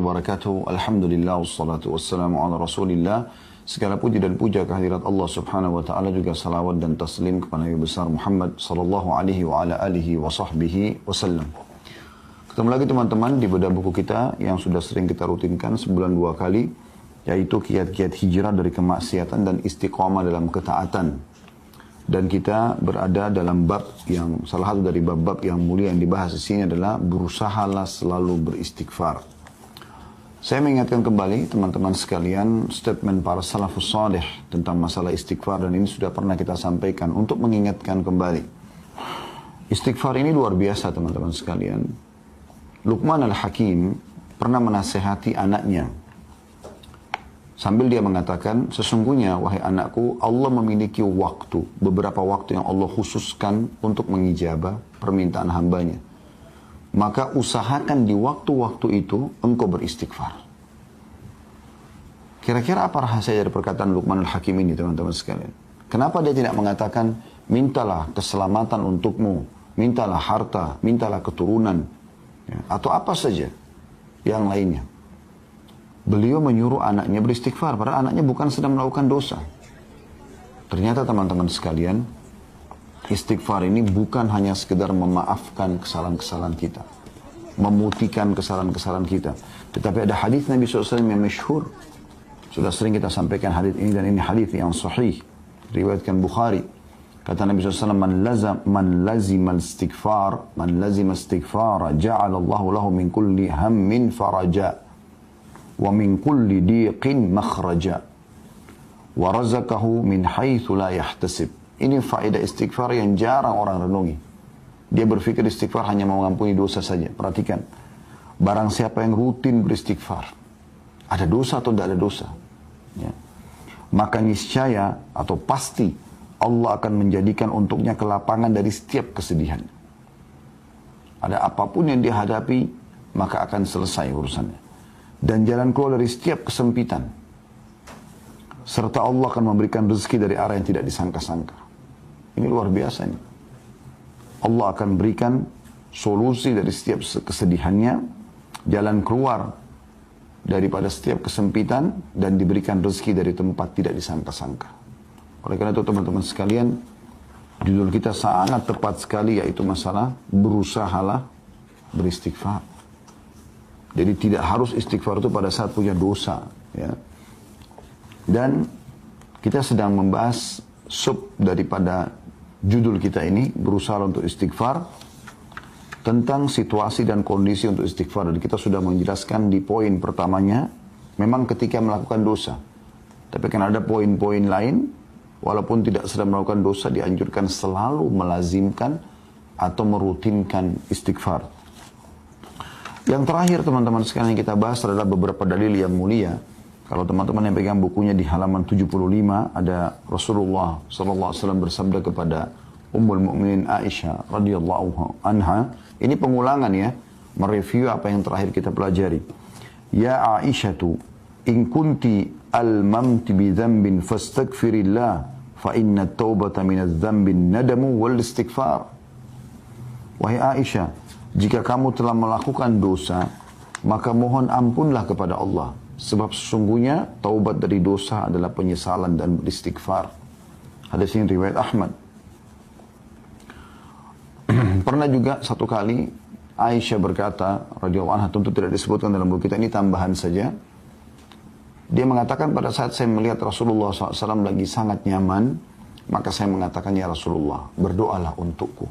wabarakatuh. Alhamdulillah wassalatu wassalamu ala Rasulillah. Segala puji dan puja kehadirat Allah Subhanahu wa taala, juga salawat dan taslim kepada Nabi besar Muhammad sallallahu alaihi wa ala alihi wa sahbihi wasallam. Ketemu lagi teman-teman di bedah buku kita yang sudah sering kita rutinkan sebulan 2 kali, yaitu kiat-kiat hijrah dari kemaksiatan dan istiqamah dalam ketaatan. Dan kita berada dalam bab yang salah satu dari bab-bab yang mulia yang dibahas di sini adalah berusahalah selalu beristighfar. Saya mengingatkan kembali teman-teman sekalian statement para salafus salih tentang masalah istighfar, dan ini sudah pernah kita sampaikan untuk mengingatkan kembali. Istighfar ini luar biasa teman-teman sekalian. Luqman al-Hakim pernah menasehati anaknya sambil dia mengatakan, sesungguhnya wahai anakku, Allah memiliki waktu, beberapa waktu yang Allah khususkan untuk mengijabah permintaan hambanya. Maka usahakan di waktu-waktu itu engkau beristighfar. Kira-kira apa rahasia dari perkataan Luqman al-Hakim ini teman-teman sekalian? Kenapa dia tidak mengatakan, mintalah keselamatan untukmu, mintalah harta, mintalah keturunan, ya, atau apa saja yang lainnya? Beliau menyuruh anaknya beristighfar, padahal anaknya bukan sedang melakukan dosa. Ternyata teman-teman sekalian, istighfar ini bukan hanya sekedar memaafkan kesalahan-kesalahan kita, memutihkan kesalahan-kesalahan kita. Tetapi ada hadis Nabi SAW yang masyhur. Sudah sering kita sampaikan hadis ini, dan ini hadis yang sahih. Riwayatkan Bukhari. Kata Nabi SAW, man lazima istighfara, ja'alallahu lahu min kulli hammin faraja. Wa min kulli diqin makhraja wa razaqahu min haitsu la yahtasib. Ini faedah istighfar yang jarang orang renungi. Dia berpikir istighfar hanya mengampuni dosa saja. Perhatikan, barang siapa yang rutin beristighfar, ada dosa atau tidak ada dosa, ya, maka niscaya atau pasti Allah akan menjadikan untuknya kelapangan dari setiap kesedihan. Ada apapun yang dia hadapi, maka akan selesai urusannya. Dan jalan keluar dari setiap kesempitan. Serta Allah akan memberikan rezeki dari arah yang tidak disangka-sangka. Ini luar biasa ini. Allah akan berikan solusi dari setiap kesedihannya, jalan keluar daripada setiap kesempitan, dan diberikan rezeki dari tempat tidak disangka-sangka. Oleh karena itu teman-teman sekalian, judul kita sangat tepat sekali, yaitu masalah berusahalah beristighfar. Jadi tidak harus istighfar itu pada saat punya dosa, ya. Dan kita sedang membahas sub daripada judul kita ini, berusaha untuk istighfar, tentang situasi dan kondisi untuk istighfar. Dan kita sudah menjelaskan di poin pertamanya, memang ketika melakukan dosa. Tapi kan ada poin-poin lain, walaupun tidak sedang melakukan dosa, dianjurkan selalu melazimkan atau merutinkan istighfar. Yang terakhir teman-teman sekalian yang kita bahas adalah beberapa dalil yang mulia. Kalau teman-teman yang pegang bukunya di halaman 75, ada Rasulullah SAW bersabda kepada Ummul Mukminin Aisyah radhiyallahu anha. Ini pengulangan ya, mereview apa yang terakhir kita pelajari. Ya Aisyatu, in kunti almamti bi dzambin fastaghfirillah, fa inna at-taubata min adz-dzambi nadamu wal istighfar. Wahai Aisyah, jika kamu telah melakukan dosa, maka mohon ampunlah kepada Allah. Sebab sesungguhnya taubat dari dosa adalah penyesalan dan beristighfar. Hadis ini riwayat Ahmad. Pernah juga satu kali Aisyah berkata, radhiyallahu anha, tentu tidak disebutkan dalam buku kita, ini tambahan saja. Dia mengatakan, pada saat saya melihat Rasulullah SAW lagi sangat nyaman, maka saya mengatakan, ya Rasulullah, berdoalah untukku.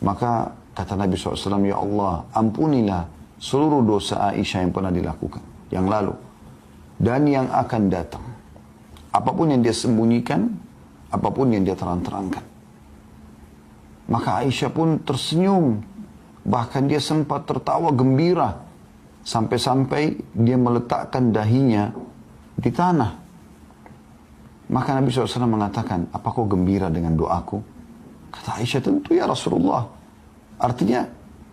Maka kata Nabi SAW, ya Allah, ampunilah seluruh dosa Aisyah yang pernah dilakukan, yang lalu, dan yang akan datang. Apapun yang dia sembunyikan, apapun yang dia terang-terangkan. Maka Aisyah pun tersenyum, bahkan dia sempat tertawa gembira, sampai-sampai dia meletakkan dahinya di tanah. Maka Nabi SAW mengatakan, apa kau gembira dengan doaku? Kata Aisyah, tentu ya Rasulullah. Artinya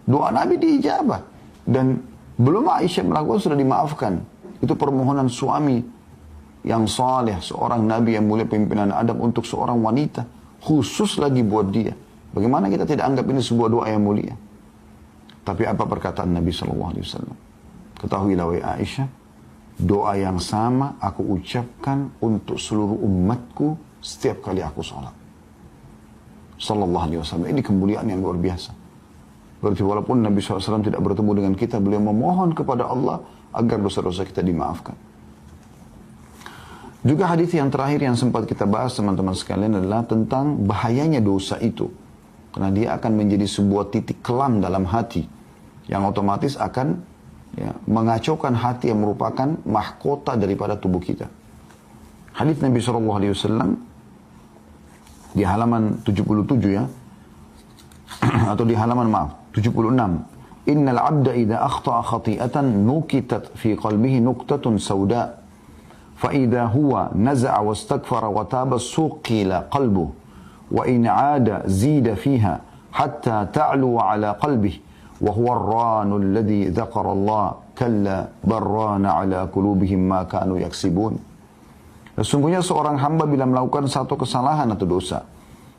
doa Nabi diijabah. Dan belum Aisyah melakukan sudah dimaafkan. Itu permohonan suami yang saleh, seorang Nabi yang mulia, pimpinan Adam, untuk seorang wanita. Khusus lagi buat dia. Bagaimana kita tidak anggap ini sebuah doa yang mulia? Tapi apa perkataan Nabi SAW? Ketahuilah wahai Aisyah, doa yang sama aku ucapkan untuk seluruh umatku setiap kali aku sholat. Sallallahu alaihi wasallam. Ini kemuliaan yang luar biasa. Berarti walaupun Nabi SAW tidak bertemu dengan kita, beliau memohon kepada Allah agar dosa-dosa kita dimaafkan. Juga hadis yang terakhir yang sempat kita bahas teman-teman sekalian adalah tentang bahayanya dosa itu. Karena dia akan menjadi sebuah titik kelam dalam hati yang otomatis akan mengacaukan hati yang merupakan mahkota daripada tubuh kita. Hadis Nabi SAW di halaman 77 ya, atau di halaman 76. Innal abda idza akhta'a khati'atan nukitat fi qalbihi nuqtatun sauda. Fa idza huwa naza'a wastaghfara wa taba suqila qalbuhu. Wa in 'ada zida fiha hatta ta'lu 'ala qalbihi. Wa huwa ar-ranu alladhi dzakara Allah kalla barrana 'ala qulubihim ma kanu yaksibun. Sesungguhnya seorang hamba bila melakukan satu kesalahan atau dosa,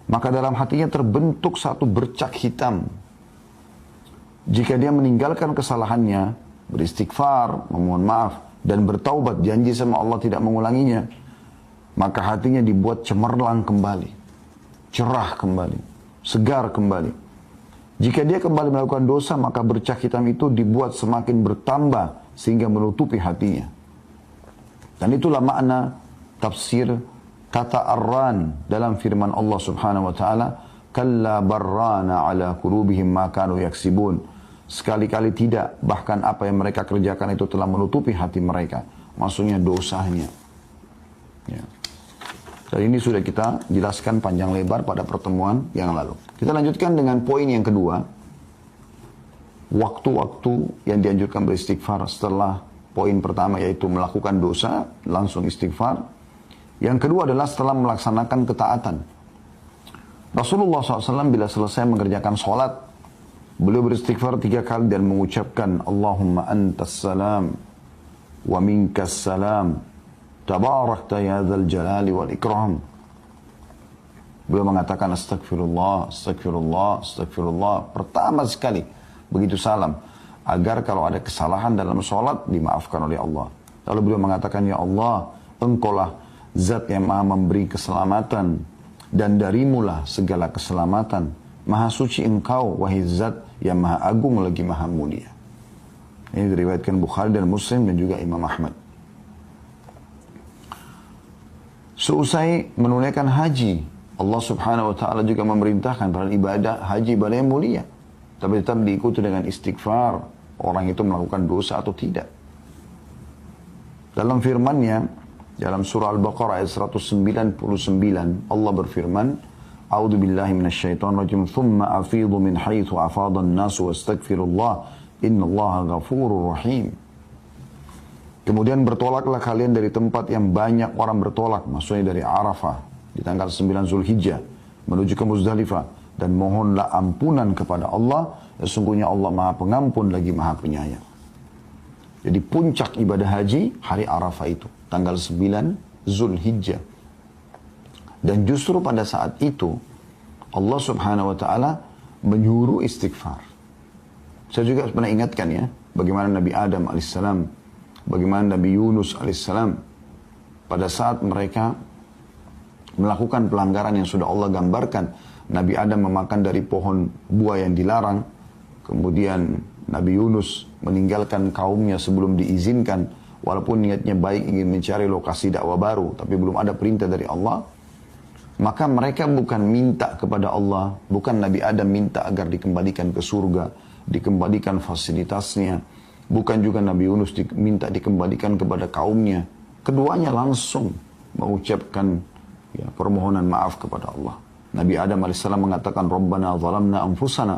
maka dalam hatinya terbentuk satu bercak hitam. Jika dia meninggalkan kesalahannya, beristighfar, memohon maaf, dan bertaubat, janji sama Allah tidak mengulanginya, maka hatinya dibuat cemerlang kembali, cerah kembali, segar kembali. Jika dia kembali melakukan dosa, maka bercak hitam itu dibuat semakin bertambah sehingga menutupi hatinya. Dan itulah makna tafsir kata arran dalam firman Allah Subhanahu wa taala, kalla barrana ala qulubihim ma kanu yaksibun. Sekali-kali tidak, bahkan apa yang mereka kerjakan itu telah menutupi hati mereka. Maksudnya dosanya. Ya. Dan ini sudah kita jelaskan panjang lebar pada pertemuan yang lalu. Kita lanjutkan dengan poin yang kedua. Waktu-waktu yang dianjurkan beristighfar setelah poin pertama yaitu melakukan dosa, langsung istighfar. Yang kedua adalah setelah melaksanakan ketaatan. Rasulullah SAW bila selesai mengerjakan sholat, beliau beristighfar 3 kali dan mengucapkan Allahumma antas salam wa minkas salam tabarakta ya dzal jalali wal ikram. Beliau mengatakan astagfirullah, astagfirullah, astagfirullah pertama sekali begitu salam, agar kalau ada kesalahan dalam sholat dimaafkan oleh Allah. Lalu beliau mengatakan, ya Allah, engkaulah zat yang maha memberi keselamatan dan darimulah segala keselamatan. Maha suci engkau, wahai zat yang maha agung lagi maha mulia. Ini diriwayatkan Bukhari dan Muslim dan juga Imam Ahmad. Seusai menunaikan haji, Allah Subhanahu wa taala juga memerintahkan pada ibadah haji ibadah yang mulia. Tapi tetap diikuti dengan istighfar, orang itu melakukan dosa atau tidak. Dalam firman-Nya dalam surah Al-Baqarah ayat 199, Allah berfirman, A'udzu billahi minasyaitonir rajim. Tsumma afidhu min haitsu afadha an-nasu wastaghfirullah innallaha ghafurur rahim. Kemudian bertolaklah kalian dari tempat yang banyak orang bertolak, maksudnya dari Arafah di tanggal 9 Zulhijjah menuju ke Muzdalifah, dan mohonlah ampunan kepada Allah, sesungguhnya Allah Maha Pengampun lagi Maha Penyayang. Jadi puncak ibadah haji hari Arafah itu, tanggal 9 Zulhijjah. Dan justru pada saat itu Allah Subhanahu wa taala menyuruh istighfar. Saya juga pernah ingatkan ya, bagaimana Nabi Adam alaihissalam, bagaimana Nabi Yunus alaihissalam pada saat mereka melakukan pelanggaran yang sudah Allah gambarkan. Nabi Adam memakan dari pohon buah yang dilarang, kemudian Nabi Yunus meninggalkan kaumnya sebelum diizinkan, walaupun niatnya baik ingin mencari lokasi dakwah baru, tapi belum ada perintah dari Allah. Maka mereka bukan minta kepada Allah, bukan Nabi Adam minta agar dikembalikan ke surga, dikembalikan fasilitasnya, bukan juga Nabi Yunus minta dikembalikan kepada kaumnya. Keduanya langsung mengucapkan permohonan maaf kepada Allah. Nabi Adam AS mengatakan, Rabbana zalamna anfusana.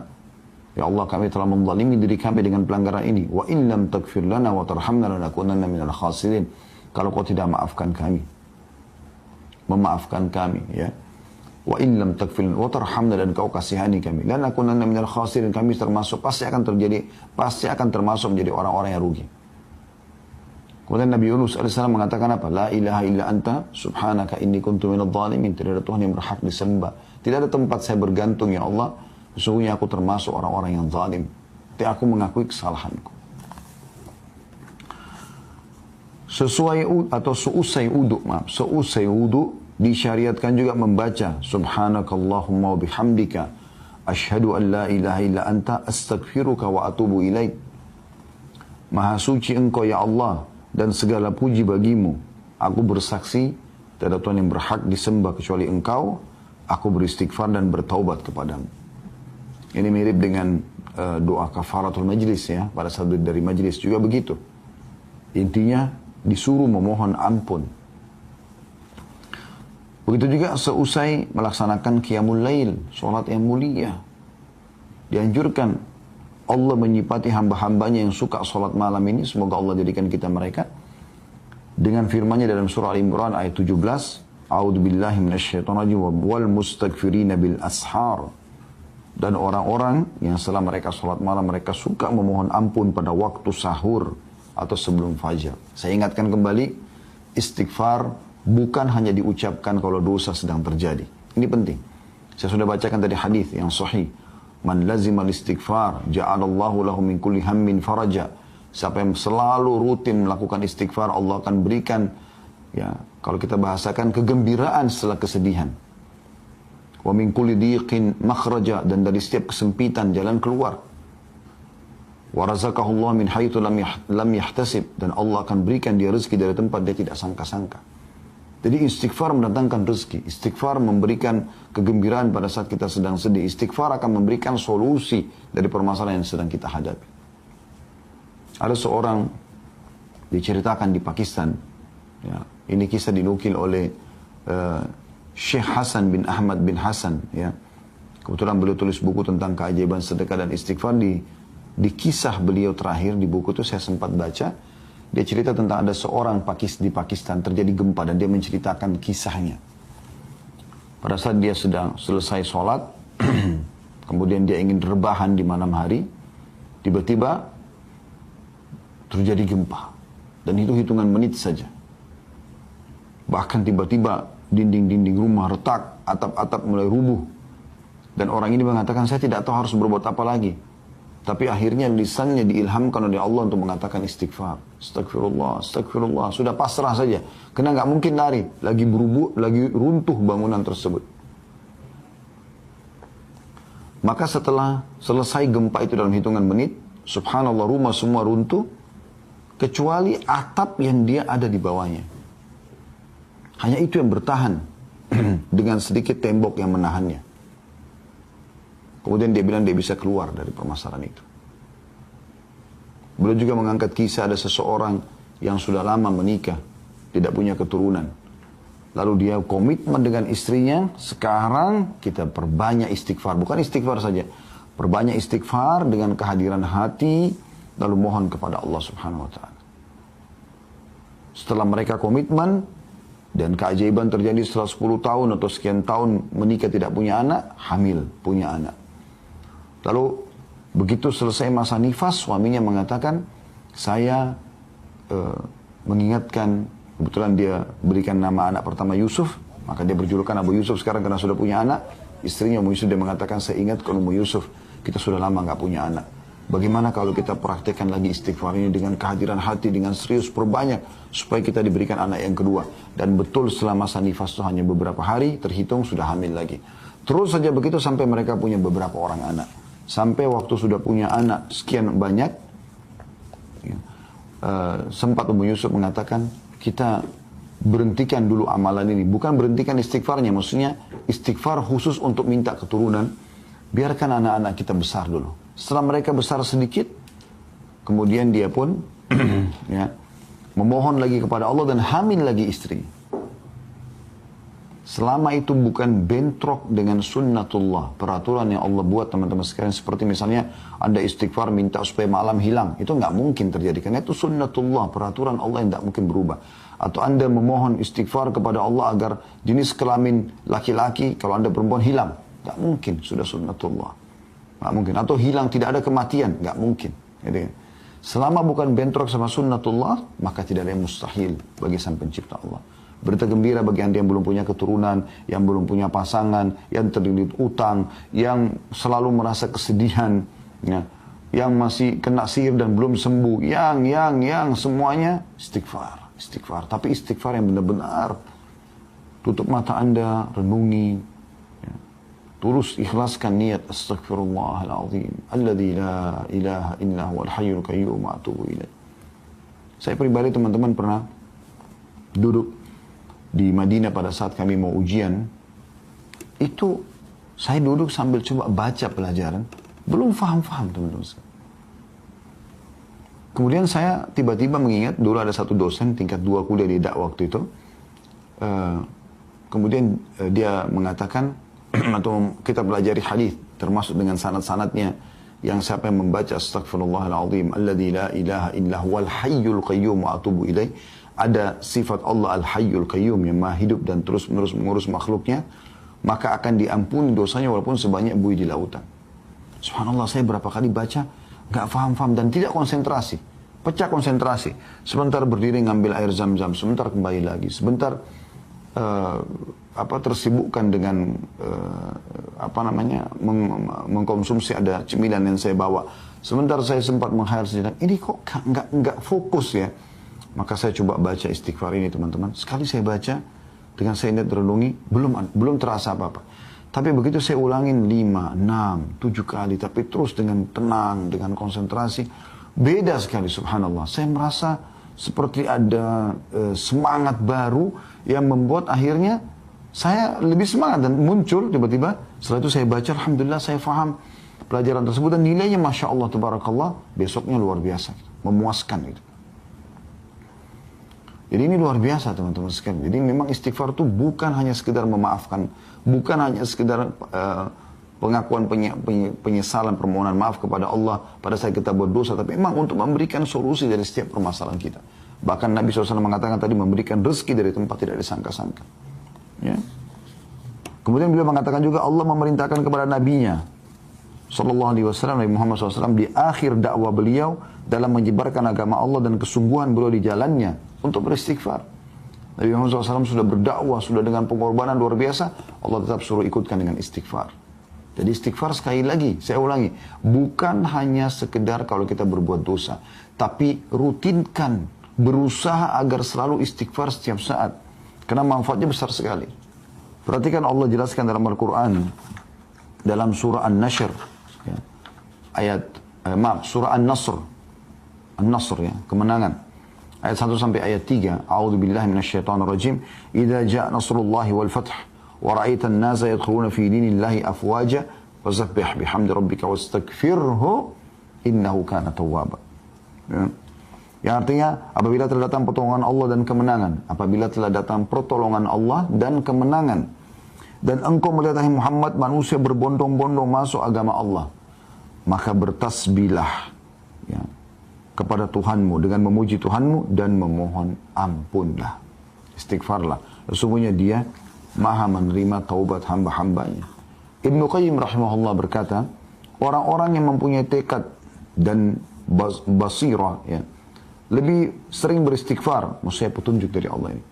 Ya Allah, kami telah menzalimi diri kami dengan pelanggaran ini. Wa in lam taghfir lana wa tarhamna lanakunanna minal khasirin. Kalau kau tidak maafkan kami, memaafkan kami, ya. Wa in lam taghfir lana wa tarhamna, dan kau kasihani kami, lanakunanna minal khasirin, kami pasti akan termasuk menjadi orang-orang yang rugi. Kemudian Nabi Yunus AS mengatakan apa? La ilaha illa anta subhanaka inni kuntu minadh dhalimin. Tidak ada Tuhan yang berhak disembah, tidak ada tempat saya bergantung ya Allah, sesungguhnya aku termasuk orang-orang yang zalim. Tapi aku mengakui kesalahanku. seusai wudu disyariatkan juga membaca subhanakallahumma wa bihamdika asyhadu an la ilaha illa anta astaghfiruka wa atubu ilaik. Maha suci engkau ya Allah dan segala puji bagimu. Aku bersaksi tiada Tuhan yang berhak disembah kecuali engkau. Aku beristighfar dan bertaubat kepadamu. Ini mirip dengan doa kafaratul majlis ya. Pada saat dari majlis juga begitu. Intinya disuruh memohon ampun. Begitu juga seusai melaksanakan qiyamul lail, sholat yang mulia. Dianjurkan Allah menyifati hamba-hambanya yang suka sholat malam ini. Semoga Allah jadikan kita mereka. Dengan firman-Nya dalam surah Al-Imran ayat 17. A'udzu billahi minasyaitonir rajim wal mustaghfirina bil ashar. Dan orang-orang yang setelah mereka sholat malam mereka suka memohon ampun pada waktu sahur atau sebelum fajar. Saya ingatkan kembali, istighfar bukan hanya diucapkan kalau dosa sedang terjadi. Ini penting. Saya sudah bacakan tadi hadis yang sahih. Man lazimal istighfar, ja'alallahu lahu min kulli hammin faraja. Siapa yang selalu rutin melakukan istighfar, Allah akan berikan, ya, kalau kita bahasakan, kegembiraan setelah kesedihan. Wa min kulli diqin makhraja, dan dari setiap kesempitan jalan keluar. Wa razaqahullah min haitsu lam yahtasib, dan Allah akan berikan dia rezeki dari tempat dia tidak sangka-sangka. Jadi istighfar mendatangkan rezeki, istighfar memberikan kegembiraan pada saat kita sedang sedih, istighfar akan memberikan solusi dari permasalahan yang sedang kita hadapi. Ada seorang diceritakan di Pakistan, ya, ini kisah dinukil oleh Syekh Hasan bin Ahmad bin Hasan, ya. Kebetulan beliau tulis buku tentang keajaiban sedekah dan istighfar. Di kisah beliau terakhir di buku itu saya sempat baca, dia cerita tentang ada seorang di Pakistan terjadi gempa dan dia menceritakan kisahnya. Pada saat dia sedang selesai sholat, kemudian dia ingin rebahan di malam hari, tiba-tiba terjadi gempa. Dan itu hitungan menit saja. Bahkan tiba-tiba dinding-dinding rumah retak, atap-atap mulai rubuh. Dan orang ini mengatakan, saya tidak tahu harus berbuat apa lagi. Tapi akhirnya lisannya diilhamkan oleh Allah untuk mengatakan istighfar. Astagfirullah, astagfirullah. Sudah pasrah saja. Karena nggak mungkin lari. Lagi berubuh, lagi runtuh bangunan tersebut. Maka setelah selesai gempa itu dalam hitungan menit, subhanallah, rumah semua runtuh, kecuali atap yang dia ada di bawahnya. Hanya itu yang bertahan dengan sedikit tembok yang menahannya. Kemudian dia bilang dia bisa keluar dari permasalahan itu. Beliau juga mengangkat kisah ada seseorang yang sudah lama menikah, tidak punya keturunan. Lalu dia komitmen dengan istrinya, sekarang kita perbanyak istighfar. Bukan istighfar saja, perbanyak istighfar dengan kehadiran hati, lalu mohon kepada Allah Subhanahu wa Ta'ala. Setelah mereka komitmen, dan keajaiban terjadi setelah 10 tahun atau sekian tahun menikah tidak punya anak, hamil, punya anak. Lalu begitu selesai masa nifas, suaminya mengatakan, saya mengingatkan, kebetulan dia berikan nama anak pertama Yusuf, maka dia berjulukan Abu Yusuf sekarang karena sudah punya anak. Istrinya Ummu Yusuf, dia mengatakan, saya ingat kalau Ummu Yusuf, kita sudah lama nggak punya anak. Bagaimana kalau kita praktekkan lagi istighfar ini dengan kehadiran hati, dengan serius, perbanyak, supaya kita diberikan anak yang kedua. Dan betul setelah masa nifas itu hanya beberapa hari, terhitung sudah hamil lagi. Terus saja begitu sampai mereka punya beberapa orang anak. Sampai waktu sudah punya anak sekian banyak, ya, sempat Ummu Yusuf mengatakan, kita berhentikan dulu amalan ini. Bukan berhentikan istighfarnya, maksudnya istighfar khusus untuk minta keturunan. Biarkan anak-anak kita besar dulu. Setelah mereka besar sedikit, kemudian dia pun ya, memohon lagi kepada Allah dan hamil lagi istri. Selama itu bukan bentrok dengan sunnatullah, peraturan yang Allah buat teman-teman sekalian, seperti misalnya Anda istighfar minta supaya malam hilang, itu nggak mungkin terjadi karena itu sunnatullah, peraturan Allah yang nggak mungkin berubah. Atau Anda memohon istighfar kepada Allah agar jenis kelamin laki-laki kalau Anda perempuan hilang, nggak mungkin, sudah sunnatullah, nggak mungkin. Atau hilang tidak ada kematian, nggak mungkin. Gitu. Selama bukan bentrok sama sunnatullah, maka tidak ada yang mustahil bagi sang pencipta Allah. Berita gembira bagi Anda yang belum punya keturunan, yang belum punya pasangan, yang terlilit utang, yang selalu merasa kesedihan, ya, yang masih kena sihir dan belum sembuh, yang semuanya istighfar. istighfar. Tapi istighfar yang benar-benar tutup mata Anda, renungi, ya. Tulus ikhlaskan niat astaghfirullahaladzim alladzi la ilaha illa huwal hayyul qayyum wa atubu ilaih. Saya pribadi teman-teman pernah duduk di Madinah pada saat kami mau ujian. Itu saya duduk sambil coba baca pelajaran, belum faham-faham teman-teman. Kemudian saya tiba-tiba mengingat dulu ada satu dosen tingkat 2 kuliah di dakwah waktu itu. Kemudian dia mengatakan atau kita pelajari hadis termasuk dengan sanad-sanadnya, yang siapa yang membaca astaghfirullahaladzim alladzi la ilaha illa huwal hayyul qayyum wa atubu ilaih, ada sifat Allah al-hayyul qayyum yang maha hidup dan terus-menerus mengurus makhluknya, maka akan diampuni dosanya walaupun sebanyak buih di lautan. Subhanallah, saya berapa kali baca gak faham-faham dan tidak konsentrasi, pecah konsentrasi. Sebentar berdiri ngambil air zam-zam, sebentar kembali lagi, sebentar tersibukkan dengan mengkonsumsi ada cemilan yang saya bawa. Sebentar saya sempat menghayal sejenak, ini kok nggak fokus ya. Maka saya coba baca istighfar ini teman-teman. Sekali saya baca, dengan saya niat renungi, belum terasa apa-apa. Tapi begitu saya ulangin 5, 6, 7 kali, tapi terus dengan tenang, dengan konsentrasi, beda sekali subhanallah. Saya merasa seperti ada semangat baru yang membuat akhirnya saya lebih semangat dan muncul tiba-tiba. Setelah itu saya baca, alhamdulillah saya faham pelajaran tersebut dan nilainya masya Allah tabarakallah, besoknya luar biasa, memuaskan itu. Jadi ini luar biasa teman-teman sekalian. Jadi memang istighfar itu bukan hanya sekedar memaafkan, bukan hanya sekedar pengakuan penyesalan, permohonan maaf kepada Allah pada saat kita berdosa, tapi memang untuk memberikan solusi dari setiap permasalahan kita. Bahkan Nabi SAW mengatakan tadi, memberikan rezeki dari tempat tidak disangka-sangka. Ya. Kemudian beliau mengatakan juga Allah memerintahkan kepada nabinya Sallallahu Alaihi Wasallam, Nabi Muhammad SAW, di akhir dakwah beliau dalam menyebarkan agama Allah dan kesungguhan beliau di jalannya untuk beristighfar. Nabi Muhammad SAW sudah berdakwah, sudah dengan pengorbanan luar biasa, Allah tetap suruh ikutkan dengan istighfar. Jadi istighfar sekali lagi, saya ulangi, bukan hanya sekedar kalau kita berbuat dosa, tapi rutinkan, berusaha agar selalu istighfar setiap saat. Karena manfaatnya besar sekali. Perhatikan Allah jelaskan dalam Al-Quran, dalam surah An-Nashr, ya, surah An-Nasr, An-Nasr ya, kemenangan. Ayat 1 sampai ayat 3. A'udzubillahi minasyaitonirrajim. Idza ja'a nasrullahi wal fath wa ra'aitan nasa yadkhuluna fi dinillahi afwaja fasabbih bihamdi rabbika wastaghfirhu innahu kana tawwaba. Ya. Yang artinya apabila telah datang pertolongan Allah dan kemenangan, apabila telah datang pertolongan Allah dan kemenangan, dan engkau melihat hai Muhammad manusia berbondong-bondong masuk agama Allah, maka bertasbihlah ya, kepada Tuhanmu dengan memuji Tuhanmu dan memohon ampunlah, istighfarlah, sesungguhnya Dia Maha menerima taubat hamba-hambanya. Ibnu Qayyim rahimahullah berkata, orang-orang yang mempunyai tekad dan basirah ya, lebih sering beristighfar, maksudnya petunjuk dari Allah ini,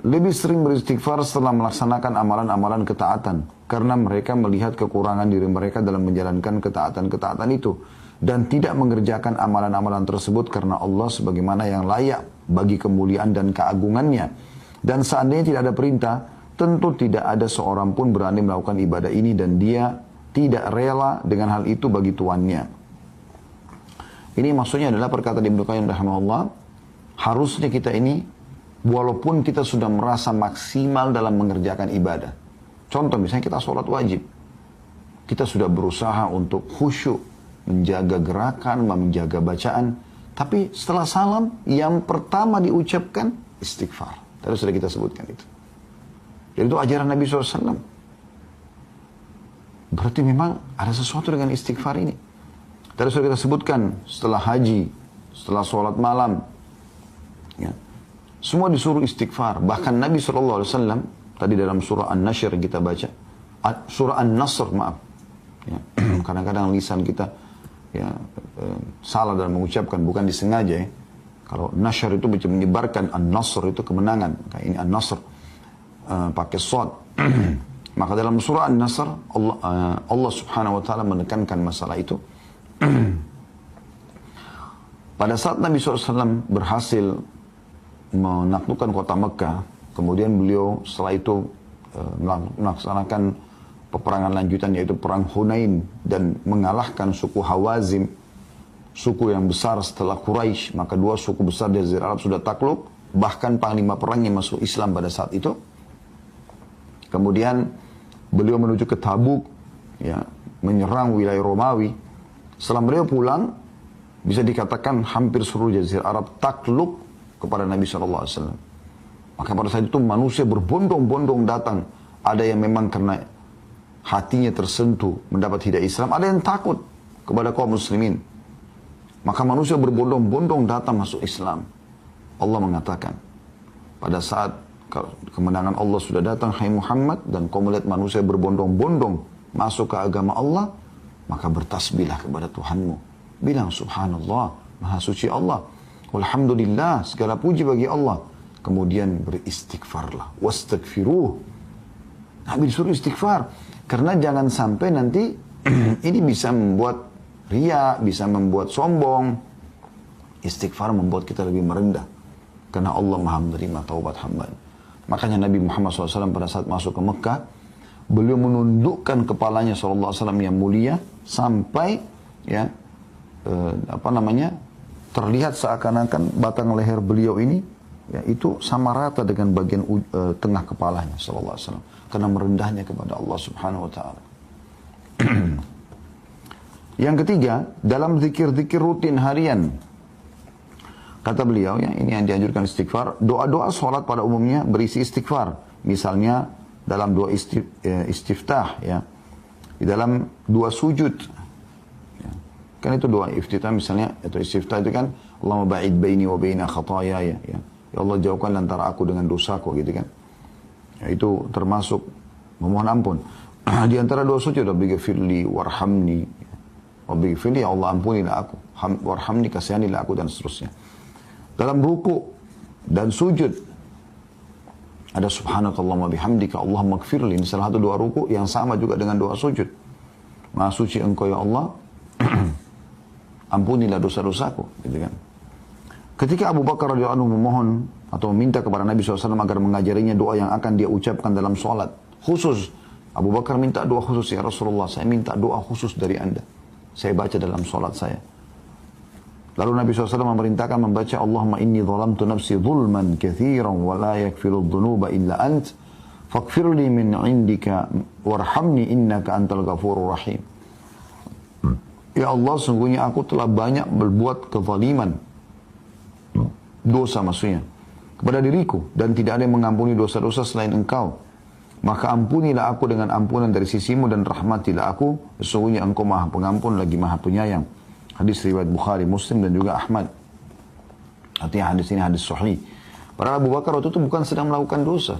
lebih sering beristighfar setelah melaksanakan amalan-amalan ketaatan, karena mereka melihat kekurangan diri mereka dalam menjalankan ketaatan-ketaatan itu, dan tidak mengerjakan amalan-amalan tersebut karena Allah sebagaimana yang layak bagi kemuliaan dan keagungannya. Dan seandainya tidak ada perintah, tentu tidak ada seorang pun berani melakukan ibadah ini, dan dia tidak rela dengan hal itu bagi tuannya. Ini maksudnya adalah perkataan Ibnu Qayyim rahimahullah, harusnya kita ini walaupun kita sudah merasa maksimal dalam mengerjakan ibadah. Contoh misalnya kita sholat wajib. Kita sudah berusaha untuk khusyuk, menjaga gerakan, menjaga bacaan. Tapi setelah salam, yang pertama diucapkan istighfar. Tadi sudah kita sebutkan itu. Jadi itu ajaran Nabi SAW. Berarti memang ada sesuatu dengan istighfar ini. Tadi sudah kita sebutkan, setelah haji, setelah sholat malam, ya, semua disuruh istighfar. Bahkan Nabi SAW, tadi dalam surah An-Nashr kita baca, surah An-Nasr maaf, ya, kadang-kadang lisan kita ya, salah dalam mengucapkan, bukan disengaja ya. Kalau Nashr itu menyebarkan, An-Nasr itu kemenangan, kayak ini An-Nasr, pakai shad. Maka dalam surah An-Nasr, Allah subhanahu wa ta'ala menekankan masalah itu. Pada saat Nabi SAW berhasil menaklukkan kota Mekah. Kemudian beliau setelah itu melaksanakan peperangan lanjutan yaitu perang Hunain dan mengalahkan suku Hawazim, suku yang besar setelah Quraisy. Maka dua suku besar di Jazirah Arab sudah takluk, bahkan panglima perangnya masuk Islam pada saat itu. Kemudian beliau menuju ke Tabuk, ya, menyerang wilayah Romawi. Setelah beliau pulang, bisa dikatakan hampir seluruh Jazirah Arab takluk kepada Nabi SAW. Maka pada saat itu manusia berbondong-bondong datang. Ada yang memang karena hatinya tersentuh mendapat hidayah Islam, ada yang takut kepada kaum muslimin. Maka manusia berbondong-bondong datang masuk Islam. Allah mengatakan, pada saat kemenangan Allah sudah datang, hai Muhammad, dan kau melihat manusia berbondong-bondong masuk ke agama Allah, maka bertasbihlah kepada Tuhanmu. Bilang subhanallah, maha suci Allah. Alhamdulillah, segala puji bagi Allah. Kemudian beristighfarlah. Wastaghfiruh. Nabi disuruh istighfar. Karena jangan sampai nanti ini bisa membuat riya, bisa membuat sombong. Istighfar membuat kita lebih merendah. Karena Allah maha menerima taubat hamba. Makanya Nabi Muhammad SAW pada saat masuk ke Mekah, beliau menundukkan kepalanya SAW yang mulia sampai ya terlihat seakan-akan batang leher beliau ini ya, itu sama rata dengan bagian tengah kepalanya SAW, karena merendahnya kepada Allah Subhanahu wa taala. Yang ketiga, dalam zikir-zikir rutin harian, kata beliau, ya, ini yang dianjurkan istighfar. Doa-doa sholat pada umumnya berisi istighfar. Misalnya dalam doa istiftah, ya, di dalam doa sujud, ya. Kan itu doa istiftah misalnya, atau istiftah itu kan Allahumma ba'id baini wa baina khatayaya, ya. Ya Allah, jauhkan antara aku dengan dosaku, gitu kan. Ya, itu termasuk memohon ampun. Di antara doa sujud, Rabbighfirli warhamni, Rabbighfirli, ya Allah ampunilah aku, warhamni, kasihanilah aku, dan seterusnya. Dalam ruku dan sujud ada subhanakallahumma bihamdika Allahumma gfirli. Ini salah satu doa ruku yang sama juga dengan doa sujud. Maha suci engkau ya Allah, ampunilah dosa-dosaku, gitu kan. Ketika Abu Bakar radhiyallahu anhu memohon atau meminta kepada Nabi SAW agar mengajarinya doa yang akan dia ucapkan dalam sholat khusus, Abu Bakar minta doa khusus, ya Rasulullah, saya minta doa khusus dari Anda, saya baca dalam sholat saya. Lalu Nabi SAW memerintahkan membaca Allahumma inni zalamtu nafsi zulman kathiran wa la yakfiru dhunuba illa ant faghfirli min indika warhamni innaka antal ghafurur rahim. Ya Allah, sungguhnya aku telah banyak berbuat kezaliman, dosa maksudnya, kepada diriku, dan tidak ada yang mengampuni dosa-dosa selain engkau. Maka ampunilah aku dengan ampunan dari sisimu dan rahmatilah aku, sesungguhnya engkau maha pengampun lagi maha penyayang. Hadis riwayat Bukhari, Muslim, dan juga Ahmad. Artinya hadis ini hadis sahih. Para Abu Bakar waktu itu bukan sedang melakukan dosa.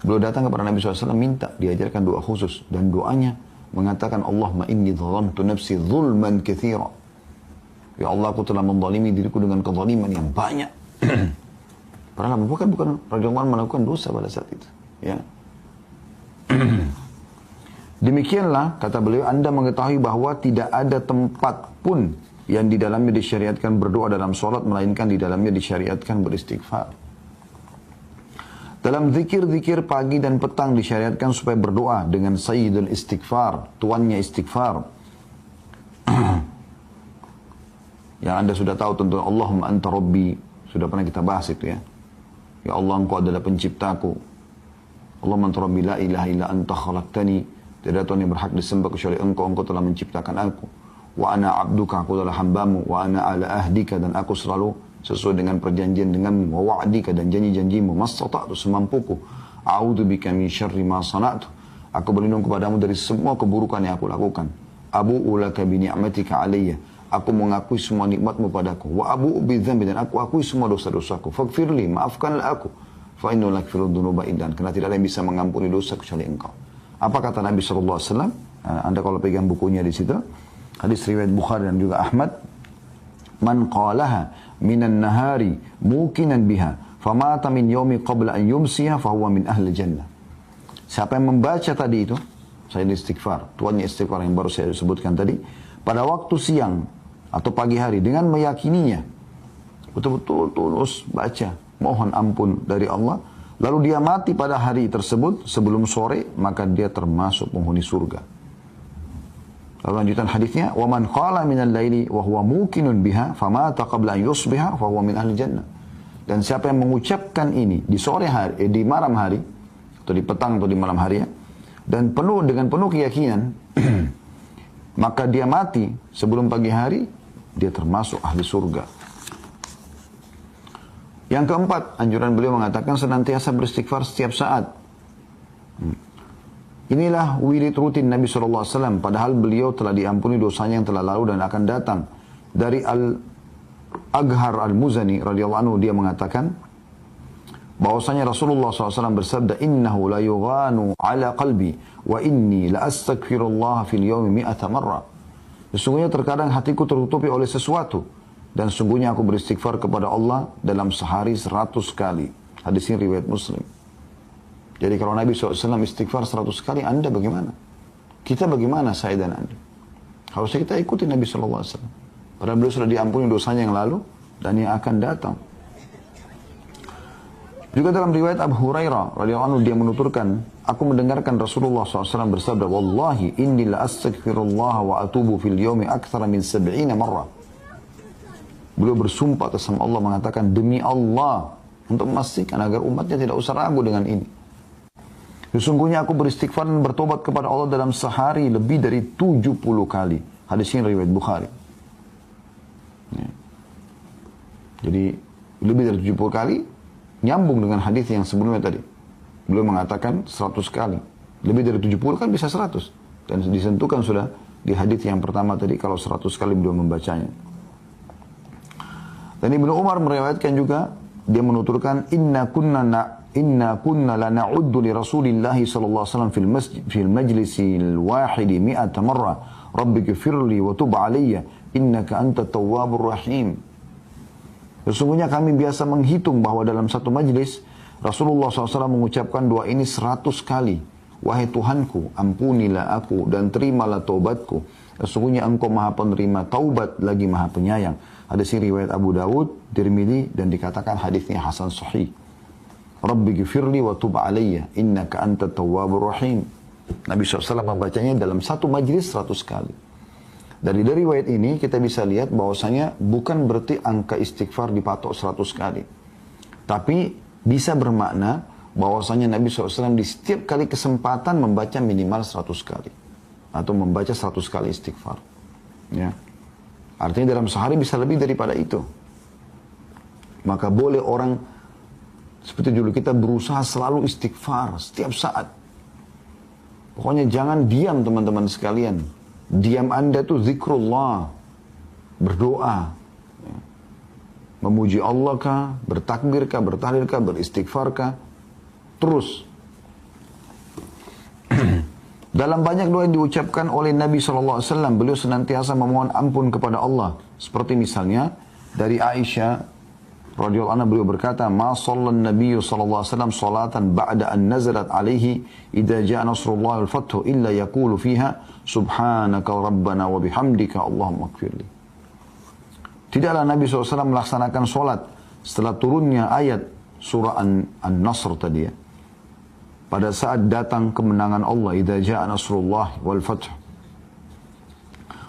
Beliau datang kepada Nabi SAW minta diajarkan doa khusus, dan doanya mengatakan Allahumma inni zalamtu nafsi zulman katsira. Ya Allah, aku telah menzalimi diriku dengan kezaliman yang banyak. Para Abu Bakar bukan radhiyallahu anhu melakukan dosa pada saat itu, ya. Demikianlah, kata beliau, Anda mengetahui bahwa tidak ada tempat pun yang di dalamnya disyariatkan berdoa dalam sholat, melainkan di dalamnya disyariatkan beristighfar. Dalam zikir-zikir pagi dan petang disyariatkan supaya berdoa dengan sayyidul istighfar, tuannya istighfar. Yang Anda sudah tahu tentu, Allahumma anta rabbi, sudah pernah kita bahas itu, ya. Ya Allah, engkau adalah penciptaku. Allahumma anta rabbi la ilaha illa anta khalaqtani, tidak ada Tuhan yang berhak disembah kecuali engkau, engkau telah menciptakan aku. Wa ana abduka, aku adalah hambamu. Wa ana ala ahdika, dan aku selalu sesuai dengan perjanjian denganmu. Wa wa'dika, dan janji-janjimu. Mastata'tu, semampuku. A'udhu bika min syarri ma sana'tu, aku berlindung kepadamu dari semua keburukan yang aku lakukan. Abu'u laka bi ni'matika alayya, aku mengakui semua nikmatmu padaku. Wa abu'u bi dzambi, dan aku akui semua dosa-dosaku. Faghfirli, maafkanlah aku. Fa innahu la yaghfiru dzunuba illa anta, karena tidak ada yang bisa mengampuni dosa kecuali engkau. Apa kata Nabi SAW? Anda kalau pegang bukunya di situ, hadis riwayat Bukhari dan juga Ahmad, man qalaha minan nahari mukinan biha famata min yaumi qabla an yumsiya fahuwa min ahli jannah. Siapa yang membaca tadi itu, saya istighfar, tuannya istighfar yang baru saya sebutkan tadi, pada waktu siang atau pagi hari dengan meyakininya, betul-betul tulus baca mohon ampun dari Allah, lalu dia mati pada hari tersebut sebelum sore, maka dia termasuk penghuni surga. Lalu lanjutan hadisnya, wa man qala minal laili wa huwa muqinun biha famata qabla an yusbiha fa huwa min ahli jannah. Dan siapa yang mengucapkan ini di sore hari, di malam hari atau di petang atau di malam hari ya, dan dengan penuh keyakinan maka dia mati sebelum pagi hari, dia termasuk ahli surga. Yang keempat, anjuran beliau mengatakan senantiasa beristighfar setiap saat. Inilah wirid rutin Nabi SAW, padahal beliau telah diampuni dosanya yang telah lalu dan akan datang. Dari Al-Aghar Al-Muzani radhiyallahu anhu, dia mengatakan bahwasanya Rasulullah SAW bersabda, innahu la yughanu ala qalbi wa inni la astaghfirullah fil yawmi 100 marrah. Sesungguhnya terkadang hatiku tertutupi oleh sesuatu, dan sungguhnya aku beristighfar kepada Allah dalam sehari 100 kali. Hadis ini riwayat Muslim. Jadi kalau Nabi SAW istighfar 100 kali, Anda bagaimana? Kita bagaimana, saya dan Anda? Harusnya kita ikuti Nabi SAW. Padahal beliau sudah diampuni dosanya yang lalu dan yang akan datang. Juga dalam riwayat Abu Hurairah radhiyallahu anhu, dia menuturkan, aku mendengarkan Rasulullah SAW bersabda, wallahi inni la astaghfirullah wa atubu fil yawmi akthara min 70 marrah. Beliau bersumpah atas nama Allah mengatakan, demi Allah, untuk memastikan agar umatnya tidak usah ragu dengan ini. Sesungguhnya aku beristighfar dan bertobat kepada Allah dalam sehari lebih dari 70 kali. Hadis ini riwayat Bukhari. Ya. Jadi lebih dari 70 kali nyambung dengan hadis yang sebelumnya tadi. Beliau mengatakan 100 kali. Lebih dari 70 kan bisa 100. Dan disentuhkan sudah di hadis yang pertama tadi kalau 100 kali beliau membacanya. Dan Ibnu Umar meriwayatkan juga, dia menuturkan, inna kunna la na'uddu li Rasulillah sallallahu alaihi wasallam fil majlisil wahidi 100 marrah rabbighfirli wa tub alayya innaka antat tawwabur rahim. Sesungguhnya kami biasa menghitung bahwa dalam satu majlis Rasulullah SAW mengucapkan doa ini 100 kali. Wahai Tuhanku, ampunilah aku dan terimalah taubatku. Sesungguhnya engkau maha penerima taubat lagi maha penyayang. Hadis ini riwayat Abu Dawud, Tirmidzi, dan dikatakan hadisnya hasan sahih. Rabbi ghafirli wa tub alayya innaka antat tawwabur rahim. Nabi SAW membacanya dalam satu majlis 100 kali. Dari riwayat ini kita bisa lihat bahwasanya bukan berarti angka istighfar dipatok 100 kali. Tapi bisa bermakna bahwasanya Nabi SAW di setiap kali kesempatan membaca minimal 100 kali. Atau membaca 100 kali istighfar. Ya. Artinya dalam sehari bisa lebih daripada itu. Maka boleh orang seperti dulu kita berusaha selalu istighfar setiap saat. Pokoknya jangan diam teman-teman sekalian. Diam Anda itu zikrullah, berdoa, memuji Allah kah, bertakbir kah, bertahlil kah, beristighfar kah, terus. Dalam banyak doa yang diucapkan oleh Nabi SAW, beliau senantiasa memohon ampun kepada Allah. Seperti misalnya dari Aisyah radhiyallahu anha, beliau berkata, "Ma shallan Nabi sallallahu alaihi wasallam salatan ba'da an nazalat alaihi idza jaa nasrullah wal fathu illa yaqulu fiha subhanaka rabbana wa bihamdika Allahumma ighfirli." Tidaklah Nabi SAW melaksanakan solat setelah turunnya ayat surah An-Nasr tadi ya. Pada saat datang kemenangan Allah, idza jaa nasrullah wal fath.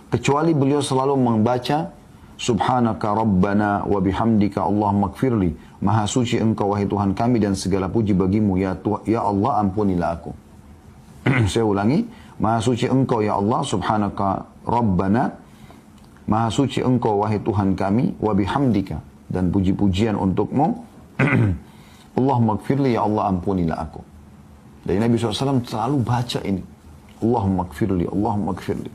Kecuali beliau selalu membaca subhanaka rabbana wa bihamdika Allahumma ighfirli. Maha suci engkau wahai Tuhan kami dan segala puji bagimu ya Allah, ampunilah aku. Saya ulangi, maha suci engkau ya Allah, subhanaka rabbana, maha suci engkau wahai Tuhan kami, wa bihamdika, dan puji-pujian untukmu. Allahumma ighfirli, ya Allah ampunilah aku. Dari Nabi SAW selalu baca ini, Allahumma ighfirli, Allahumma ighfirli.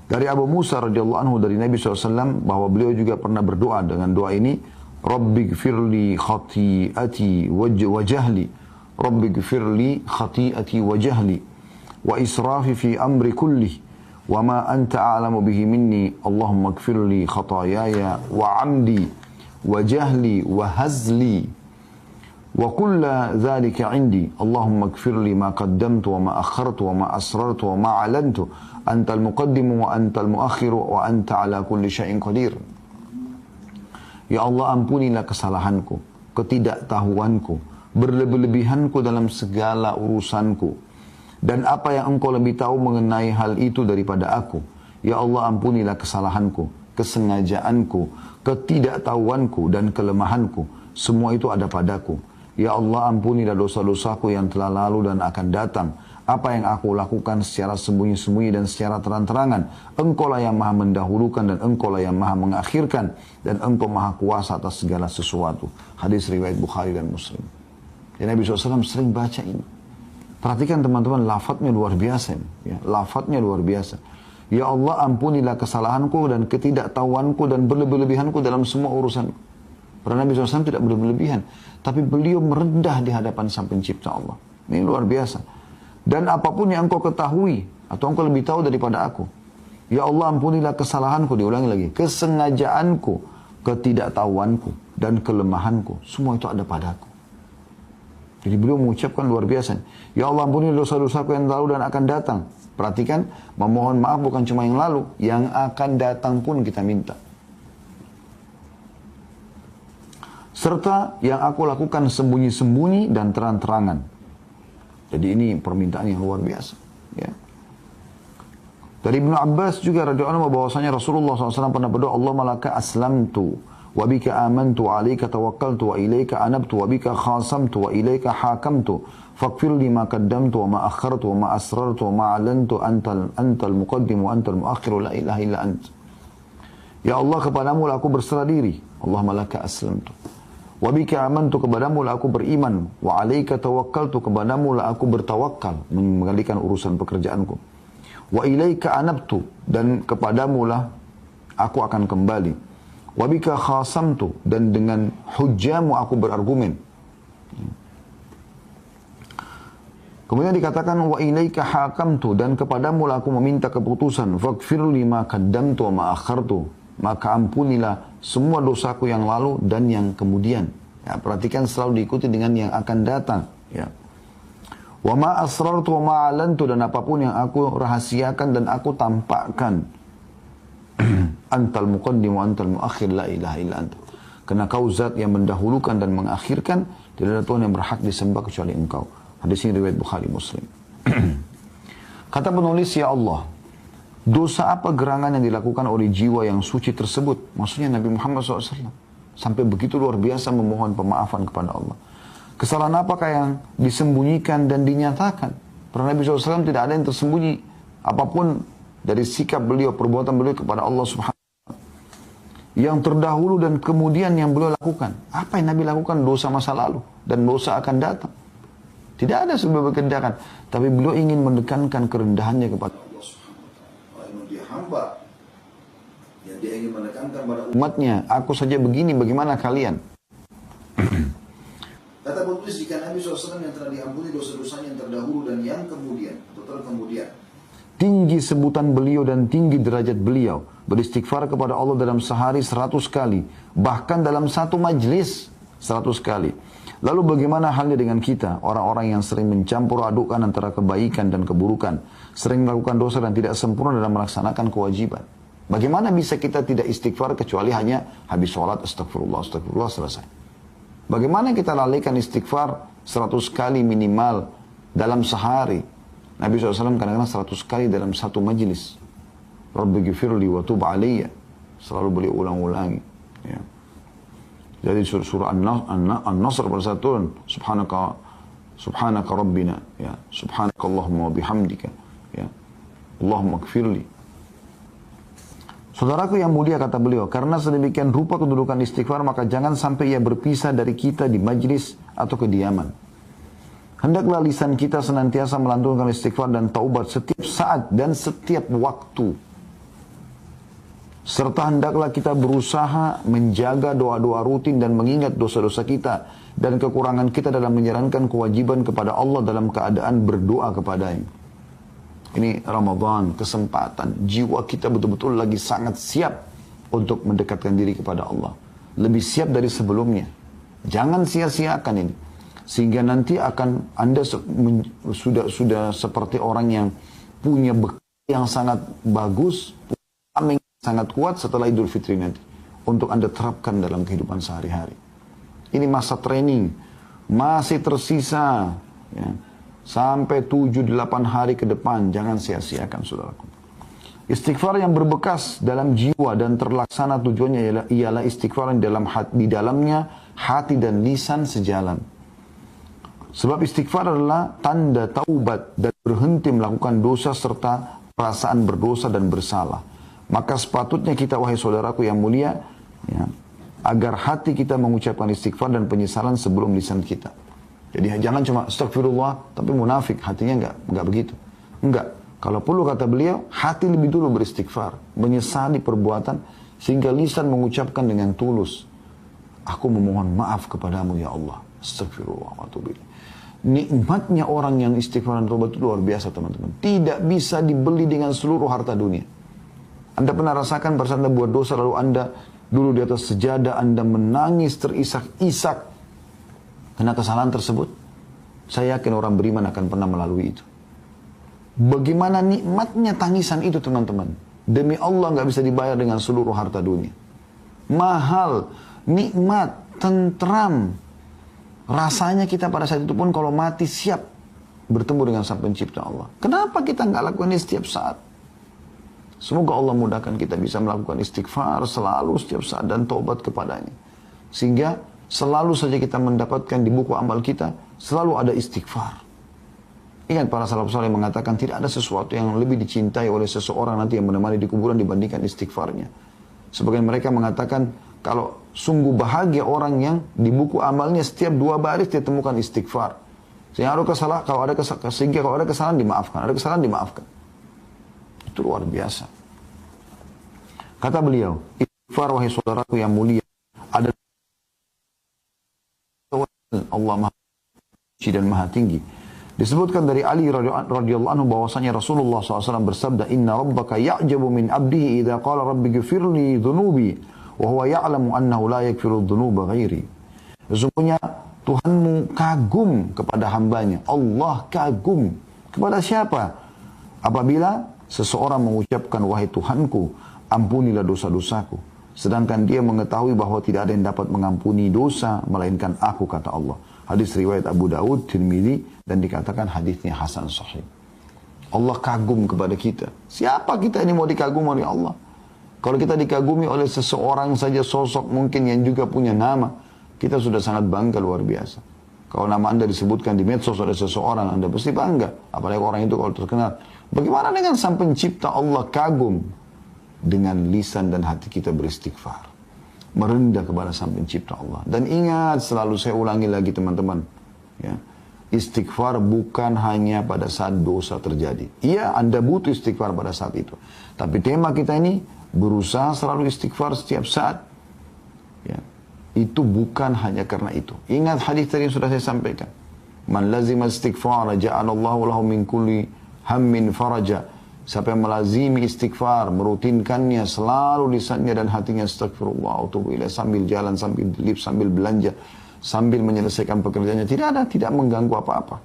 Dari Abu Musa radhiyallahu anhu dari Nabi SAW bahwa beliau juga pernah berdoa dengan doa ini, Rabbi gfirli khati'ati wa jahli, Rabbi gfirli khati'ati wa jahli, wa israfi fi amri kulli, wa ma anta a'lamu bihi minni, Allahumma gfirli khatayaya wa amdi, wa jahli wa hazli, wa kulla dhalika indi, Allahumma gfirli ma qaddamtu wa ma akhartu wa ma asrartu wa ma alantu, anta al-muqaddimu wa anta al-muakhiru wa anta ala kulli syai'in qadir. Ya Allah, ampunilah kesalahanku, ketidaktahuanku, berlebih-lebihanku dalam segala urusanku. Dan apa yang engkau lebih tahu mengenai hal itu daripada aku. Ya Allah, ampunilah kesalahanku, kesengajaanku, ketidaktahuanku, dan kelemahanku. Semua itu ada padaku. Ya Allah, ampunilah dosa-dosaku yang telah lalu dan akan datang. Apa yang aku lakukan secara sembunyi-sembunyi dan secara terang-terangan. Engkau lah yang maha mendahulukan dan engkau lah yang maha mengakhirkan. Dan engkau maha kuasa atas segala sesuatu. Hadis riwayat Bukhari dan Muslim. Dan Nabi SAW sering baca ini. Perhatikan teman-teman, lafadznya luar biasa. Ya, lafadznya luar biasa. Ya Allah, ampunilah kesalahanku dan ketidaktahuanku dan berlebih-lebihanku dalam semua urusanku. Karena Nabi SAW tidak berlebihan. Tapi beliau merendah di hadapan Sang Pencipta Allah. Ini luar biasa. Dan apapun yang engkau ketahui, atau engkau lebih tahu daripada aku. Ya Allah, ampunilah kesalahanku, diulangi lagi. Kesengajaanku, ketidaktahuanku, dan kelemahanku. Semua itu ada padaku. Jadi beliau mengucapkan luar biasa. Ya Allah, ampunilah dosa-dosaku yang lalu dan akan datang. Perhatikan, memohon maaf bukan cuma yang lalu, yang akan datang pun kita minta. Serta yang aku lakukan sembunyi-sembunyi dan terang-terangan. Jadi ini permintaan yang luar biasa. Ya. Dari Ibnu Abbas juga radhiyallahu anhu bahwasanya Rasulullah SAW pernah berdoa, Allahumma laka aslamtu, wa bika amantu, wa alaika tawakkaltu, wa ilaika anabtu, wa bika khasamtu, wa ilaika hakamtu, faghfir li ma qaddamtu, wa ma akhartu, wa ma asrartu, wa ma alantu, antal muqaddim, wa antal muakhir, la ilaha illa ant. Ya Allah, kepadamu lah aku berserah diri. Allahumma laka aslamtu. Wa bika amantu, kepadamu lah aku beriman. Wa alaika tawakkaltu, kepadamu lah aku bertawakal, mengalihkan urusan pekerjaanku. Wa ilaika anabtu, dan kepadamu lah aku akan kembali. Wa bika khasamtu, dan dengan hujjamu aku berargumen. Kemudian dikatakan wa ilaika hakamtu, dan kepadamu lah aku meminta keputusan. Faghfir li ma qaddamtu wa ma akhartu, maka ampunilah semua dosaku yang lalu dan yang kemudian. Ya, perhatikan selalu diikuti dengan yang akan datang. Ya. Wa ma asrartu wa ma alantu, dan apapun yang aku rahasiakan dan aku tampakkan. Antal muqaddim wa antal muakhir, la ilaha illa anta. Karena kau zat yang mendahulukan dan mengakhirkan, tidak ada Tuhan yang berhak disembah kecuali engkau. Hadis ini riwayat Bukhari Muslim. Kata penulis, ya Allah, dosa apa gerangan yang dilakukan oleh jiwa yang suci tersebut? Maksudnya Nabi Muhammad SAW. Sampai begitu luar biasa memohon pemaafan kepada Allah. Kesalahan apakah yang disembunyikan dan dinyatakan? Karena Nabi SAW tidak ada yang tersembunyi. Apapun dari sikap beliau, perbuatan beliau kepada Allah Subhanahu wa Ta'ala. Yang terdahulu dan kemudian yang beliau lakukan. Apa yang Nabi lakukan? Dosa masa lalu. Dan dosa akan datang. Tidak ada sebuah kerendahan. Tapi beliau ingin menekankan kerendahannya kepada Allah Subhanahu wa Ta'ala. Kalau dia hamba, ya dia ingin menekankan pada umatnya, aku saja begini, bagaimana kalian? Kata penulis, jika Nabi SAW yang telah diampuni dosa-dosanya yang terdahulu dan yang kemudian, atau terkemudian, tinggi sebutan beliau dan tinggi derajat beliau, beristighfar kepada Allah dalam sehari 100 kali, bahkan dalam satu majlis 100 kali. Lalu bagaimana halnya dengan kita, orang-orang yang sering mencampur adukkan antara kebaikan dan keburukan, sering melakukan dosa dan tidak sempurna dalam melaksanakan kewajiban? Bagaimana bisa kita tidak istighfar kecuali hanya habis sholat, astagfirullah, astagfirullah, selesai? Bagaimana kita lalaikan istighfar 100 kali minimal dalam sehari? Nabi SAW kadang-kadang 100 kali dalam satu majlis. Rabbi ghifirli wa tub aliyya. Selalu beliau ulang-ulangi. Ya. Jadi surah An-Nasr pada saat turun, Subhanaka Rabbina, ya, Subhanaka Allahumma wa bihamdika, ya, Allahumma ghfirli. Saudaraku yang mulia, kata beliau, karena sedemikian rupa kedudukan istighfar, maka jangan sampai ia berpisah dari kita di majlis atau kediaman. Hendaklah lisan kita senantiasa melantunkan istighfar dan taubat setiap saat dan setiap waktu. Serta hendaklah kita berusaha menjaga doa-doa rutin dan mengingat dosa-dosa kita dan kekurangan kita dalam menjalankan kewajiban kepada Allah dalam keadaan berdoa kepadanya. Ini Ramadan, kesempatan. Jiwa kita betul-betul lagi sangat siap untuk mendekatkan diri kepada Allah. Lebih siap dari sebelumnya. Jangan sia-siakan ini. Sehingga nanti akan Anda sudah seperti orang yang punya bekal yang sangat bagus, punya sangat kuat setelah Idul Fitri nanti. Untuk Anda terapkan dalam kehidupan sehari-hari. Ini masa training. Masih tersisa ya, sampai 7-8 hari ke depan. Jangan sia-siakan saudaraku. Istighfar yang berbekas dalam jiwa dan terlaksana tujuannya ialah istighfar yang di dalamnya hati dan lisan sejalan. Sebab istighfar adalah tanda taubat dan berhenti melakukan dosa serta perasaan berdosa dan bersalah. Maka sepatutnya kita, wahai saudaraku yang mulia, ya, agar hati kita mengucapkan istighfar dan penyesalan sebelum lisan kita. Jadi jangan cuma astagfirullah tapi munafik, hatinya enggak begitu. Enggak. Kalau perlu kata beliau, hati lebih dulu beristighfar, menyesali perbuatan sehingga lisan mengucapkan dengan tulus, aku memohon maaf kepadamu ya Allah. Astagfirullah wa atubu ilaih. Nikmatnya orang yang istighfar dan taubat itu luar biasa teman-teman. Tidak bisa dibeli dengan seluruh harta dunia. Anda pernah rasakan pada saat Anda buat dosa lalu Anda dulu di atas sejadah Anda menangis terisak-isak karena kesalahan tersebut? Saya yakin orang beriman akan pernah melalui itu. Bagaimana nikmatnya tangisan itu teman-teman. Demi Allah nggak bisa dibayar dengan seluruh harta dunia. Mahal, nikmat, tentram. Rasanya kita pada saat itu pun kalau mati siap bertemu dengan Sang Pencipta Allah. Kenapa kita nggak lakukan ini setiap saat? Semoga Allah mudahkan kita bisa melakukan istighfar selalu setiap saat dan taubat kepadanya. Sehingga selalu saja kita mendapatkan di buku amal kita, selalu ada istighfar. Ingat para salaf saleh mengatakan tidak ada sesuatu yang lebih dicintai oleh seseorang nanti yang menemani di kuburan dibandingkan istighfarnya. Sebagian mereka mengatakan kalau sungguh bahagia orang yang di buku amalnya setiap 2 baris dia temukan istighfar. Sehingga kalau ada kesalahan dimaafkan, ada kesalahan dimaafkan. Itu luar biasa. Kata beliau, istighfar wahai saudaraku yang mulia adalah Allah Maha Suci dan Maha Tinggi. Disebutkan dari Ali radhiyallahu anhu bahwasanya Rasulullah SAW bersabda, Inna rabbaka ya'jabu min abdihi idha qala rabbi gfirli dhunubi wa huwa ya'lamu annahu la yakfiru dhunuba ghairi. Sesungguhnya Tuhanmu kagum kepada hambanya. Allah kagum kepada siapa? Apabila seseorang mengucapkan, wahai Tuhanku, ampunilah dosa-dosaku. Sedangkan dia mengetahui bahwa tidak ada yang dapat mengampuni dosa melainkan aku, kata Allah. Hadis riwayat Abu Daud, Tirmidzi, dan dikatakan hadisnya hasan sahih. Allah kagum kepada kita. Siapa kita ini mau dikagumi oleh Allah? Kalau kita dikagumi oleh seseorang saja sosok mungkin yang juga punya nama, kita sudah sangat bangga luar biasa. Kalau nama Anda disebutkan di medsos oleh seseorang, Anda pasti bangga. Apalagi orang itu kalau terkenal. Bagaimana dengan Sang Pencipta Allah kagum? Dengan lisan dan hati kita beristighfar. Merendah kepada Sang Pencipta Allah. Dan ingat, selalu saya ulangi lagi teman-teman. Ya, istighfar bukan hanya pada saat dosa terjadi. Iya, Anda butuh istighfar pada saat itu. Tapi tema kita ini, berusaha selalu istighfar setiap saat. Ya, itu bukan hanya karena itu. Ingat hadis tadi yang sudah saya sampaikan. Man lazima istighfar, ja'alallahu lahu min kulli hammin faraja. Siapa yang melazimi istighfar, merutinkannya selalu lisannya dan hatinya astagfirullah, atubu ilaih, sambil jalan, sambil lift, sambil belanja, sambil menyelesaikan pekerjaannya, tidak mengganggu apa-apa.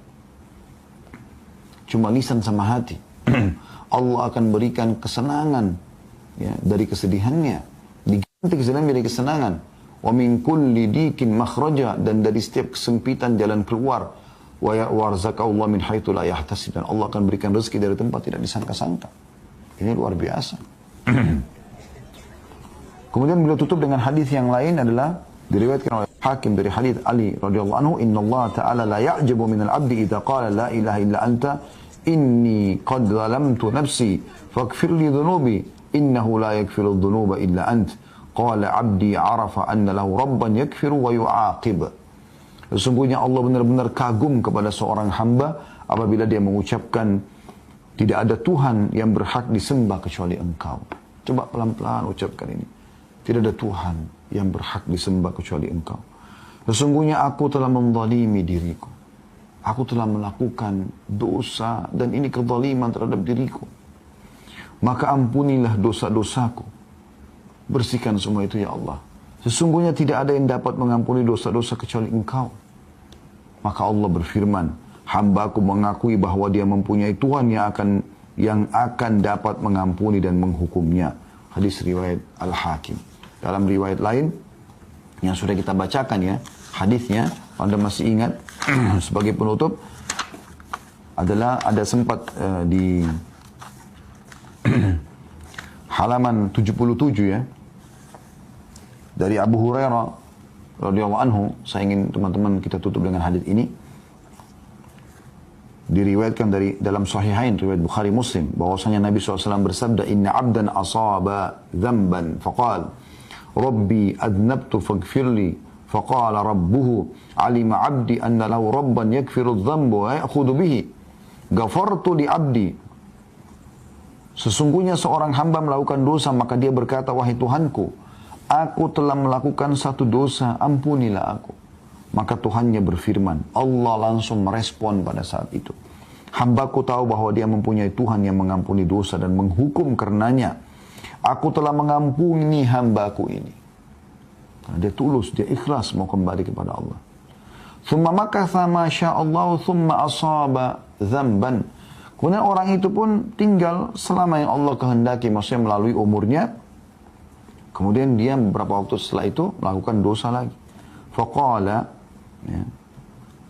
Cuma lisan sama hati. Allah akan berikan kesenangan ya, dari kesedihannya, diganti kesedihan menjadi kesenangan. Wa min kulli dikin makhraja, dan dari setiap kesempitan jalan keluar. Warzaqallahu min haitsu la yahtasib, dan Allah akan berikan rezeki dari tempat tidak disangka-sangka. Ini luar biasa. Kemudian beliau tutup dengan hadis yang lain adalah diriwayatkan oleh Hakim dari hadis Ali radhiyallahu anhu, innallaha ta'ala la ya'jabu minal 'abdi idza qala la ilaha illa anta inni qad zalamtu nafsi faghfir li dhunubi innahu la yaghfiru dhunuba illa ant. Qala 'abdi 'arafa anna lahu rabban yaghfiru wa yu'aqib. Sesungguhnya Allah benar-benar kagum kepada seorang hamba apabila dia mengucapkan tidak ada Tuhan yang berhak disembah kecuali Engkau. Coba pelan-pelan ucapkan ini. Tidak ada Tuhan yang berhak disembah kecuali Engkau. Sesungguhnya aku telah menzalimi diriku. Aku telah melakukan dosa dan ini kezaliman terhadap diriku. Maka ampunilah dosa-dosaku. Bersihkan semua itu ya Allah. Sesungguhnya tidak ada yang dapat mengampuni dosa-dosa kecuali Engkau. Maka Allah berfirman, hamba-Ku mengakui bahwa dia mempunyai Tuhan yang akan dapat mengampuni dan menghukumnya. Hadis riwayat Al-Hakim. Dalam riwayat lain yang sudah kita bacakan ya, hadisnya, kalau Anda masih ingat, sebagai penutup, adalah ada sempat di halaman 77 ya, dari Abu Hurairah radhiyallahu anhu. Saya ingin teman-teman kita tutup dengan hadis ini. Diriwayatkan dari dalam Sahihain, riwayat Bukhari Muslim, bahwasanya Nabi SAW bersabda, Inna abdan asaba dhanban faqal Rabbi adnabtu faghfirli faqala rabbuhu alima abdi anna lahu rabban yakfiru dhanba wa ya'khudhu bihi ghafartu li abdi. Sesungguhnya seorang hamba melakukan dosa, maka dia berkata, wahai Tuhanku, aku telah melakukan satu dosa, ampunilah aku. Maka Tuhannya berfirman, Allah langsung merespon pada saat itu, hambaku tahu bahwa dia mempunyai Tuhan yang mengampuni dosa dan menghukum karenanya. Aku telah mengampuni hambaku ini. Nah, dia tulus, dia ikhlas mau kembali kepada Allah. Thumma makatha ma sya'allahu thumma asaba dzamban. Kemudian orang itu pun tinggal selama yang Allah kehendaki, maksudnya melalui umurnya. Kemudian dia beberapa waktu setelah itu melakukan dosa lagi. Faqala, ya,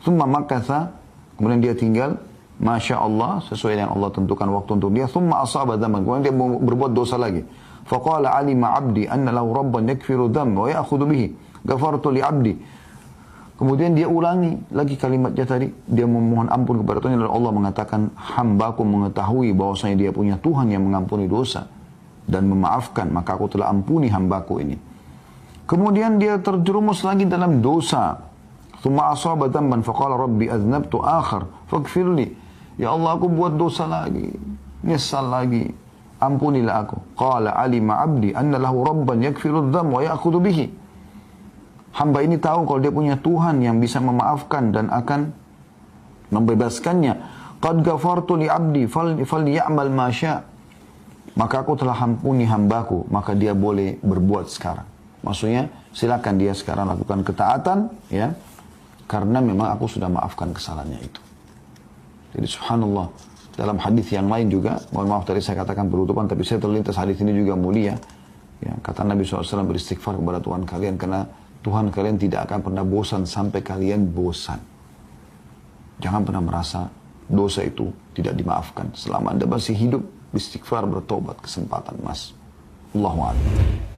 thumma makatha, kemudian dia tinggal, Masya Allah, sesuai yang Allah tentukan waktu untuk dia. Thumma asaba dzamban, kemudian dia berbuat dosa lagi. Faqala alima abdi anna lahu rabban yakfiru dzamba wa ya'khudhu bihi ghafartu li abdi. Kemudian dia ulangi lagi kalimatnya tadi, dia memohon ampun kepada Tuhan, lalu Allah mengatakan, hambaku mengetahui bahwasanya dia punya Tuhan yang mengampuni dosa dan memaafkan, maka aku telah ampuni hambaku ini. Kemudian dia terjerumus lagi dalam dosa. Tsumma asaba dzamban faqala rabbi aznabtu akhar faghfirli. Ya Allah, aku buat dosa lagi, nyesal lagi, ampunilah aku. Qala alima abdi anna lahu rabban yakfiru dzam wa ya'khudhu bihi. Hamba ini tahu kalau dia punya Tuhan yang bisa memaafkan dan akan membebaskannya. Qad ghafartu li abdi faly'amal ma syaa. Maka aku telah ampuni hambaku, maka dia boleh berbuat sekarang. Maksudnya silakan dia sekarang lakukan ketaatan, ya, karena memang aku sudah maafkan kesalahannya itu. Jadi subhanallah, dalam hadis yang lain juga, mohon maaf tadi saya katakan penutupan, tapi saya terlintas hadis ini juga mulia. Ya, kata Nabi SAW, beristighfar kepada Tuhan kalian, karena Tuhan kalian tidak akan pernah bosan sampai kalian bosan. Jangan pernah merasa dosa itu tidak dimaafkan. Selama Anda masih hidup, istighfar, bertobat, kesempatan mas. Allahu a'lam.